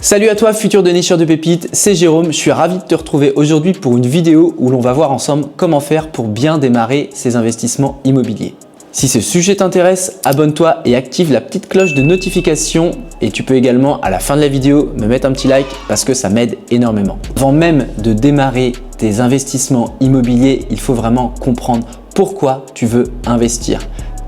Salut à toi futur dénicheur de pépites, c'est Jérôme, je suis ravi de te retrouver aujourd'hui pour une vidéo où l'on va voir ensemble comment faire pour bien démarrer ses investissements immobiliers. Si ce sujet t'intéresse, abonne-toi et active la petite cloche de notification et tu peux également à la fin de la vidéo me mettre un petit like parce que ça m'aide énormément. Avant même de démarrer tes investissements immobiliers, il faut vraiment comprendre pourquoi tu veux investir.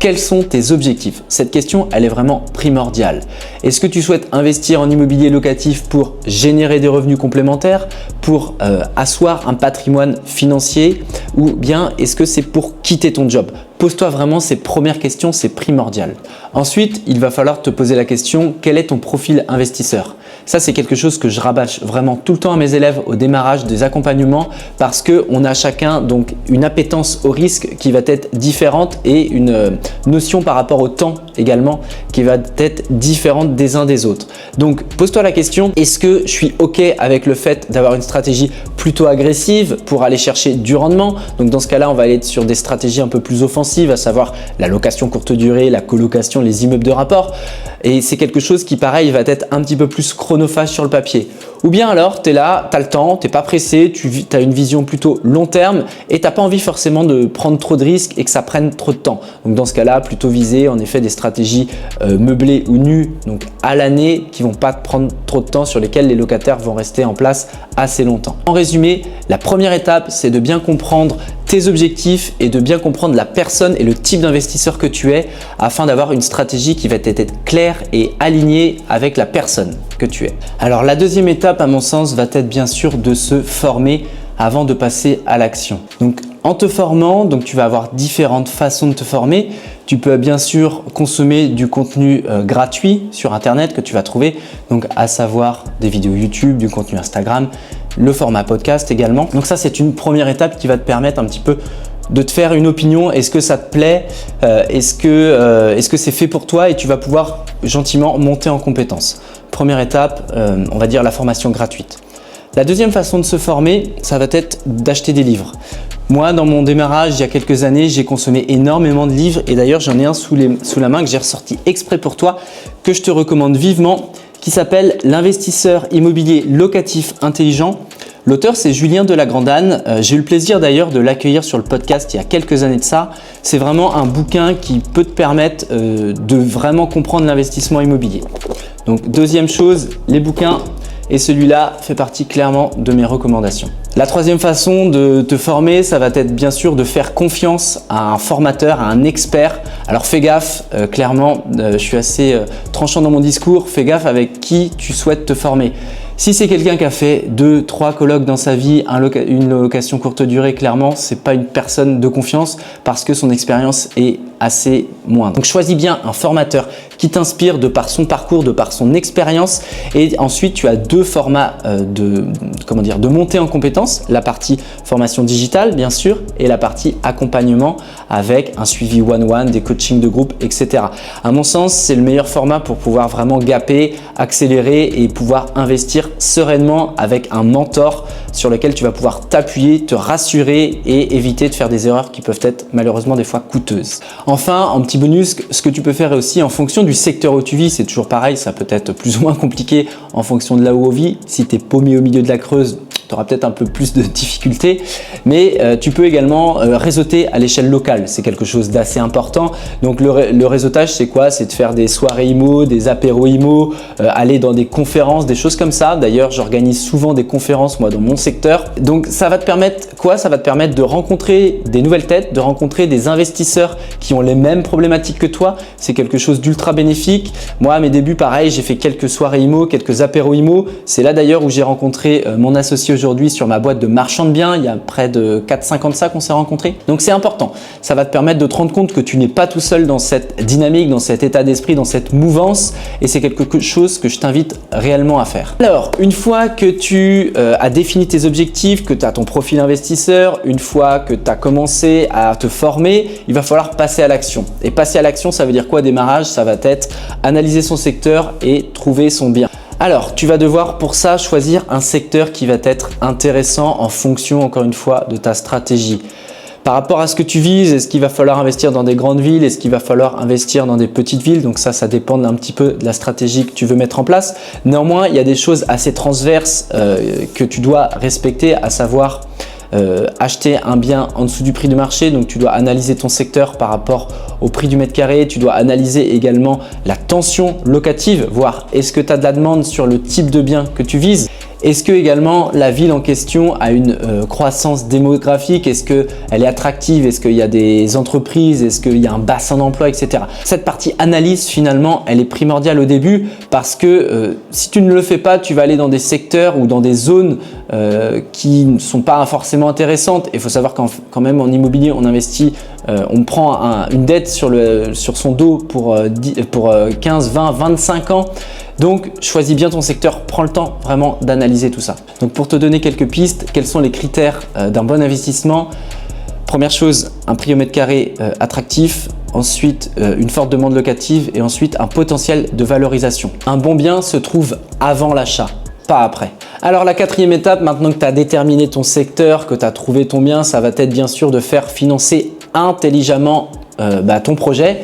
Quels sont tes objectifs? Cette question, elle est vraiment primordiale. Est-ce que tu souhaites investir en immobilier locatif pour générer des revenus complémentaires, pour asseoir un patrimoine financier ou bien est-ce que c'est pour quitter ton job? Pose-toi vraiment ces premières questions, c'est primordial. Ensuite, il va falloir te poser la question, quel est ton profil investisseur? Ça, c'est quelque chose que je rabâche vraiment tout le temps à mes élèves au démarrage des accompagnements parce qu'on a chacun donc une appétence au risque qui va être différente et une notion par rapport au temps également qui va être différente des uns des autres. Donc, pose-toi la question, est-ce que je suis OK avec le fait d'avoir une stratégie plutôt agressive pour aller chercher du rendement? Donc, dans ce cas-là, on va aller sur des stratégies un peu plus offensives, à savoir la location courte durée, la colocation, les immeubles de rapport. Et c'est quelque chose qui, pareil, va être un petit peu plus chronophage sur le papier. Ou bien alors, tu es là, tu as le temps, tu n'es pas pressé, tu as une vision plutôt long terme et tu n'as pas envie forcément de prendre trop de risques et que ça prenne trop de temps. Donc, dans ce cas-là, plutôt viser en effet des stratégies meublées ou nues, donc à l'année, qui ne vont pas te prendre trop de temps, sur lesquelles les locataires vont rester en place assez longtemps. En résumé, la première étape, c'est de bien comprendre tes objectifs et de bien comprendre la personne et le type d'investisseur que tu es afin d'avoir une stratégie qui va être claire et alignée avec la personne que tu es. Alors la deuxième étape à mon sens va être bien sûr de se former avant de passer à l'action. Donc en te formant, donc tu vas avoir différentes façons de te former. Tu peux bien sûr consommer du contenu gratuit sur internet que tu vas trouver, donc à savoir des vidéos YouTube, du contenu Instagram, le format podcast également. Donc ça, c'est une première étape qui va te permettre un petit peu de te faire une opinion. Est-ce que ça te plaît? Est-ce que c'est fait pour toi? Et tu vas pouvoir gentiment monter en compétences. Première étape, on va dire la formation gratuite. La deuxième façon de se former, ça va être d'acheter des livres. Moi, dans mon démarrage, il y a quelques années, j'ai consommé énormément de livres et d'ailleurs, j'en ai un sous la main que j'ai ressorti exprès pour toi, que je te recommande vivement, qui s'appelle « L'investisseur immobilier locatif intelligent ». L'auteur, c'est Julien de la Grand'Anne. J'ai eu le plaisir d'ailleurs de l'accueillir sur le podcast il y a quelques années de ça. C'est vraiment un bouquin qui peut te permettre de vraiment comprendre l'investissement immobilier. Donc, deuxième chose, les bouquins. Et celui-là fait partie clairement de mes recommandations. La troisième façon de te former, ça va être bien sûr de faire confiance à un formateur, à un expert. Alors fais gaffe, clairement, je suis assez tranchant dans mon discours, fais gaffe avec qui tu souhaites te former. Si c'est quelqu'un qui a fait 2-3 colloques dans sa vie, une location courte durée, clairement, c'est pas une personne de confiance parce que son expérience est assez moindre. Donc choisis bien un formateur qui t'inspire de par son parcours, de par son expérience. Et ensuite, tu as deux formats de montée en compétences. La partie formation digitale, bien sûr, et la partie accompagnement avec un suivi one-one, des coachings de groupe, etc. À mon sens, c'est le meilleur format pour pouvoir vraiment gaper, accélérer et pouvoir investir sereinement avec un mentor sur lequel tu vas pouvoir t'appuyer, te rassurer et éviter de faire des erreurs qui peuvent être malheureusement des fois coûteuses. Enfin, en petit bonus, ce que tu peux faire aussi en fonction du secteur où tu vis, c'est toujours pareil, ça peut être plus ou moins compliqué en fonction de là où on vit. Si tu es paumé au milieu de la Creuse, tu auras peut-être un peu plus de difficultés, mais tu peux également réseauter à l'échelle locale. C'est quelque chose d'assez important. Donc le réseautage, c'est quoi? C'est de faire des soirées IMO, des apéros IMO, aller dans des conférences, des choses comme ça. D'ailleurs, j'organise souvent des conférences moi dans mon secteur. Donc ça va te permettre quoi? Ça va te permettre de rencontrer des nouvelles têtes, de rencontrer des investisseurs qui ont les mêmes problématiques que toi. C'est quelque chose d'ultra bénéfique. Moi, à mes débuts, pareil, j'ai fait quelques soirées IMO, quelques apéros IMO. C'est là d'ailleurs où j'ai rencontré mon associé aujourd'hui sur ma boîte de marchand de biens. Il y a près de 4-5 ans de ça qu'on s'est rencontrés. Donc c'est important. Ça va te permettre de te rendre compte que tu n'es pas tout seul dans cette dynamique, dans cet état d'esprit, dans cette mouvance et c'est quelque chose que je t'invite réellement à faire. Alors, une fois que tu as défini tes objectifs, que tu as ton profil investisseur, une fois que tu as commencé à te former, il va falloir passer à l'action. Et passer à l'action, ça veut dire quoi? Démarrage, ça va être analyser son secteur et trouver son bien. Alors, tu vas devoir pour ça choisir un secteur qui va être intéressant en fonction, encore une fois, de ta stratégie. Par rapport à ce que tu vises, est-ce qu'il va falloir investir dans des grandes villes? Est-ce qu'il va falloir investir dans des petites villes? Donc ça dépend un petit peu de la stratégie que tu veux mettre en place. Néanmoins, il y a des choses assez transverses que tu dois respecter, à savoir acheter un bien en dessous du prix du marché. Donc tu dois analyser ton secteur par rapport au prix du mètre carré. Tu dois analyser également la tension locative, voir est-ce que tu as de la demande sur le type de bien que tu vises. Est-ce que également la ville en question a une croissance démographique? Est-ce qu'elle est attractive? Est-ce qu'il y a des entreprises? Est-ce qu'il y a un bassin d'emploi, etc. Cette partie analyse finalement, elle est primordiale au début parce que si tu ne le fais pas, tu vas aller dans des secteurs ou dans des zones qui ne sont pas forcément intéressantes. Il faut savoir quand même en immobilier, on investit, on prend une dette sur son dos pour 15, 20, 25 ans. Donc, choisis bien ton secteur, prends le temps vraiment d'analyser tout ça. Donc, pour te donner quelques pistes, quels sont les critères d'un bon investissement? Première chose, un prix au mètre carré attractif. Ensuite, une forte demande locative et ensuite un potentiel de valorisation. Un bon bien se trouve avant l'achat, pas après. Alors la quatrième étape, maintenant que tu as déterminé ton secteur, que tu as trouvé ton bien, ça va être bien sûr de faire financer intelligemment ton projet.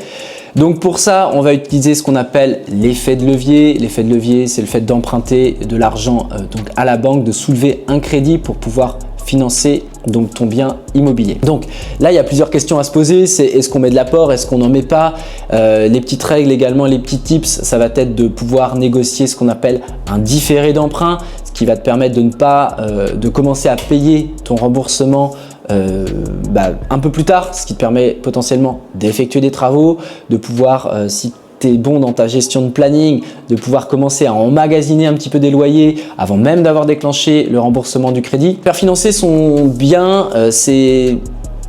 Donc pour ça, on va utiliser ce qu'on appelle l'effet de levier. L'effet de levier, c'est le fait d'emprunter de l'argent donc à la banque, de soulever un crédit pour pouvoir financer donc ton bien immobilier. Donc là, il y a plusieurs questions à se poser. C'est est-ce qu'on met de l'apport, est-ce qu'on n'en met pas? Les petites règles également, les petits tips, ça va être de pouvoir négocier ce qu'on appelle un différé d'emprunt, ce qui va te permettre de ne pas de commencer à payer ton remboursement un peu plus tard, ce qui te permet potentiellement d'effectuer des travaux, de pouvoir, si tu es bon dans ta gestion de planning, de pouvoir commencer à emmagasiner un petit peu des loyers avant même d'avoir déclenché le remboursement du crédit. Faire financer son bien, c'est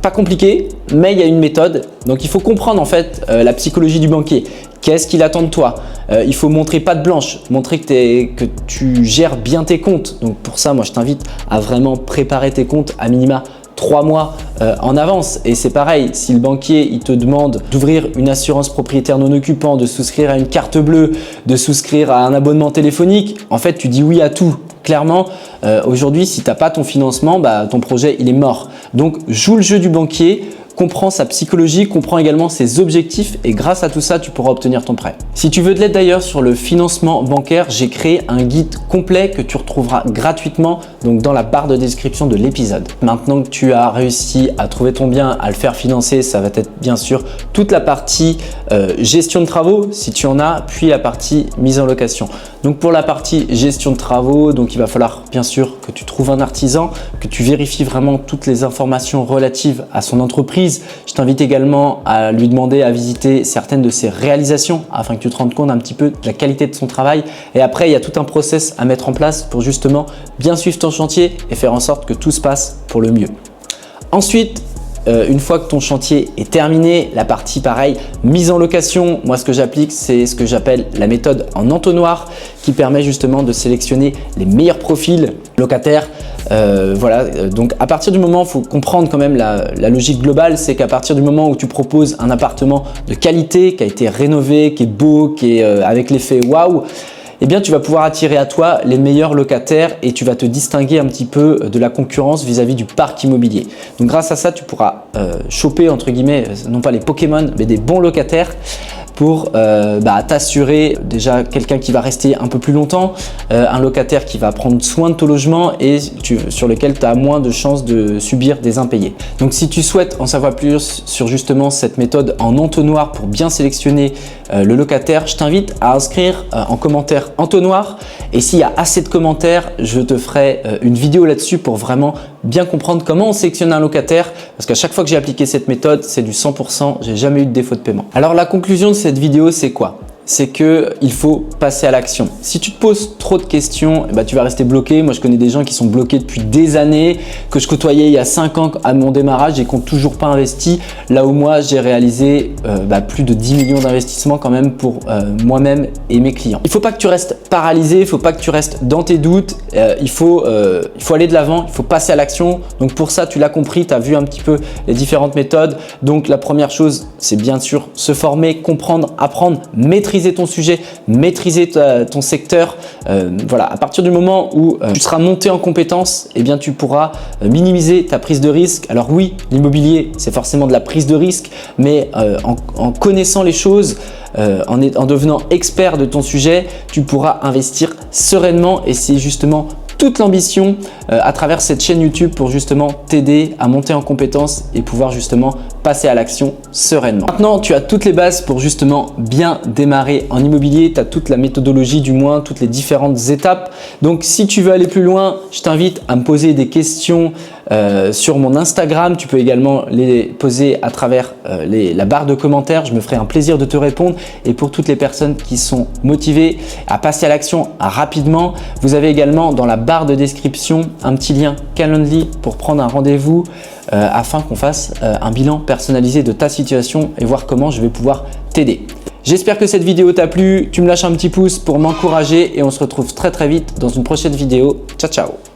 pas compliqué, mais il y a une méthode. Donc il faut comprendre en fait la psychologie du banquier. Qu'est-ce qu'il attend de toi? Il faut montrer patte blanche, montrer que tu gères bien tes comptes. Donc pour ça, moi je t'invite à vraiment préparer tes comptes à minima 3 mois en avance. Et c'est pareil, si le banquier il te demande d'ouvrir une assurance propriétaire non occupant, de souscrire à une carte bleue, de souscrire à un abonnement téléphonique, en fait tu dis oui à tout. Clairement, aujourd'hui, si tu n'as pas ton financement, ton projet il est mort. Donc joue le jeu du banquier, comprends sa psychologie, comprends également ses objectifs et grâce à tout ça, tu pourras obtenir ton prêt. Si tu veux de l'aide d'ailleurs sur le financement bancaire, j'ai créé un guide complet que tu retrouveras gratuitement donc dans la barre de description de l'épisode. Maintenant que tu as réussi à trouver ton bien, à le faire financer, ça va être bien sûr toute la partie gestion de travaux si tu en as, puis la partie mise en location. Donc pour la partie gestion de travaux, donc il va falloir bien sûr que tu trouves un artisan, que tu vérifies vraiment toutes les informations relatives à son entreprise. Je t'invite également à lui demander à visiter certaines de ses réalisations afin que tu te rendes compte un petit peu de la qualité de son travail. Et après, il y a tout un process à mettre en place pour justement bien suivre ton chantier et faire en sorte que tout se passe pour le mieux. Ensuite, une fois que ton chantier est terminé, la partie pareil, mise en location, moi ce que j'applique c'est ce que j'appelle la méthode en entonnoir qui permet justement de sélectionner les meilleurs profils locataires. Donc à partir du moment, il faut comprendre quand même la logique globale, c'est qu'à partir du moment où tu proposes un appartement de qualité, qui a été rénové, qui est beau, qui est avec l'effet waouh, eh bien tu vas pouvoir attirer à toi les meilleurs locataires et tu vas te distinguer un petit peu de la concurrence vis-à-vis du parc immobilier. Donc grâce à ça, tu pourras choper entre guillemets, non pas les Pokémon, mais des bons locataires pour t'assurer déjà quelqu'un qui va rester un peu plus longtemps, un locataire qui va prendre soin de ton logement et sur lequel tu as moins de chances de subir des impayés. Donc si tu souhaites en savoir plus sur justement cette méthode en entonnoir pour bien sélectionner le locataire, je t'invite à inscrire en commentaire entonnoir et s'il y a assez de commentaires, je te ferai une vidéo là-dessus pour vraiment bien comprendre comment on sélectionne un locataire parce qu'à chaque fois que j'ai appliqué cette méthode, c'est du 100%, j'ai jamais eu de défaut de paiement. Alors la conclusion de cette vidéo, c'est quoi? C'est qu'il faut passer à l'action. Si tu te poses trop de questions, tu vas rester bloqué. Moi, je connais des gens qui sont bloqués depuis des années, que je côtoyais il y a 5 ans à mon démarrage et qui n'ont toujours pas investi. Là où moi, j'ai réalisé plus de 10 millions d'investissements quand même pour moi-même et mes clients. Il ne faut pas que tu restes paralysé, il ne faut pas que tu restes dans tes doutes. Il faut aller de l'avant, il faut passer à l'action. Donc pour ça, tu l'as compris, tu as vu un petit peu les différentes méthodes. Donc la première chose, c'est bien sûr se former, comprendre, apprendre, maîtriser maîtriser ton sujet, maîtriser ton secteur. Voilà, à partir du moment où tu seras monté en compétence, eh bien tu pourras minimiser ta prise de risque. Alors oui, l'immobilier, c'est forcément de la prise de risque, mais en connaissant les choses, en devenant expert de ton sujet, tu pourras investir sereinement et c'est justement toute l'ambition à travers cette chaîne YouTube pour justement t'aider à monter en compétences et pouvoir justement passer à l'action sereinement. Maintenant, tu as toutes les bases pour justement bien démarrer en immobilier. Tu as toute la méthodologie, du moins toutes les différentes étapes. Donc, si tu veux aller plus loin, je t'invite à me poser des questions sur mon Instagram. Tu peux également les poser à travers la barre de commentaires. Je me ferai un plaisir de te répondre. Et pour toutes les personnes qui sont motivées à passer à l'action rapidement, vous avez également dans la barre de description un petit lien Calendly pour prendre un rendez-vous afin qu'on fasse un bilan personnalisé de ta situation et voir comment je vais pouvoir t'aider. J'espère que cette vidéo t'a plu. Tu me lâches un petit pouce pour m'encourager et on se retrouve très vite dans une prochaine vidéo. Ciao, ciao!